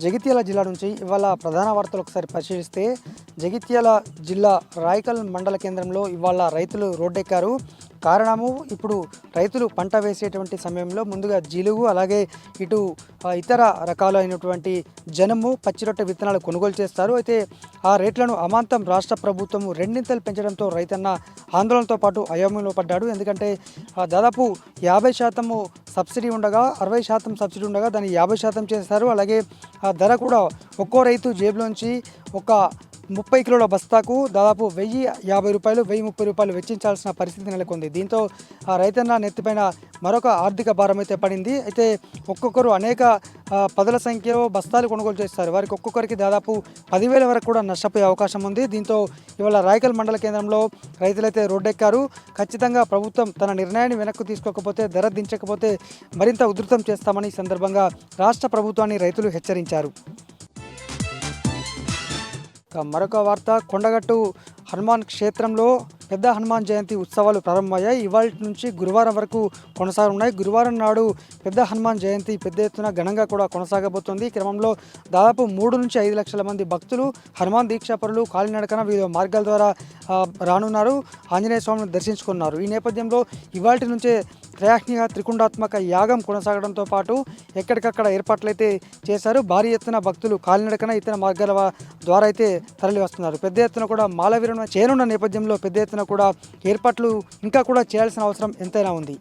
జగిత్యాల జిల్లా నుంచి ఇవాళ ప్రధాన వార్తలు ఒకసారి పరిశీలిస్తే జగిత్యాల జిల్లా రాయకల్ మండల కేంద్రంలో ఇవాళ రైతులు రోడ్డెక్కారు. కారణము ఇప్పుడు రైతులు పంట వేసేటువంటి సమయంలో ముందుగా జిలుగు అలాగే ఇటు ఇతర రకాలైనటువంటి జనము పచ్చిరొట్టె విత్తనాలు కొనుగోలు చేస్తారు. అయితే ఆ రేట్లను అమాంతం రాష్ట్ర ప్రభుత్వం రెండింతలు పెంచడంతో రైతన్న ఆందోళనతో పాటు అయోమయంలో పడ్డాడు. ఎందుకంటే దాదాపు 50% సబ్సిడీ ఉండగా 60% సబ్సిడీ ఉండగా దాన్ని 50% చేస్తారు. అలాగే ఆ ధర కూడా ఒక్కో రైతు జేబులోంచి ఒక 30 కిలోల బస్తాకు దాదాపు 1050 రూపాయలు 1030 రూపాయలు వెచ్చించాల్సిన పరిస్థితి నెలకొంది. దీంతో ఆ రైతన్న నెత్తిపైన మరొక ఆర్థిక భారం అయితే పడింది. అయితే ఒక్కొక్కరు అనేక పదుల సంఖ్యలో బస్తాలు కొనుగోలు చేస్తారు. వారికి ఒక్కొక్కరికి దాదాపు 10,000 వరకు కూడా నష్టపోయే అవకాశం ఉంది. దీంతో ఇవాళ రాయకల్ మండల కేంద్రంలో రైతులైతే రోడ్డెక్కారు. ఖచ్చితంగా ప్రభుత్వం తన నిర్ణయాన్ని వెనక్కు తీసుకోకపోతే, ధర దించకపోతే మరింత ఉధృతం చేస్తామని ఈ సందర్భంగా రాష్ట్ర ప్రభుత్వాన్ని రైతులు హెచ్చరించారు. మరొక వార్త, కొండగట్టు హనుమాన్ క్షేత్రంలో పెద్ద హనుమాన్ జయంతి ఉత్సవాలు ప్రారంభమయ్యాయి. ఇవాళ నుంచి గురువారం వరకు కొనసాగనున్నాయి. గురువారం నాడు పెద్ద హనుమాన్ జయంతి పెద్ద ఎత్తున ఘనంగా కూడా కొనసాగబోతోంది. ఈ క్రమంలో దాదాపు 3 నుంచి 5 లక్షల మంది భక్తులు హనుమాన్ దీక్షాపరులు కాలినడకన వివిధ మార్గాల ద్వారా రానున్నారు. ఆంజనేయ స్వామిని దర్శించుకున్నారు. ఈ నేపథ్యంలో ఇవాళ నుంచే త్రయాహ్నిక త్రికుండాత్మక యాగం కొనసాగడంతో పాటు ఎక్కడికక్కడ ఏర్పాట్లయితే చేశారు. భారీ ఎత్తున భక్తులు కాలినడకన ఇతర మార్గాల ద్వారా అయితే తరలి వస్తున్నారు. పెద్ద ఎత్తున కూడా మాల విరమణ చేయనున్న నేపథ్యంలో పెద్ద ఎత్తున కూడా ఏర్పాట్లు ఇంకా కూడా చేయాల్సిన అవసరం ఎంతైనా ఉంది.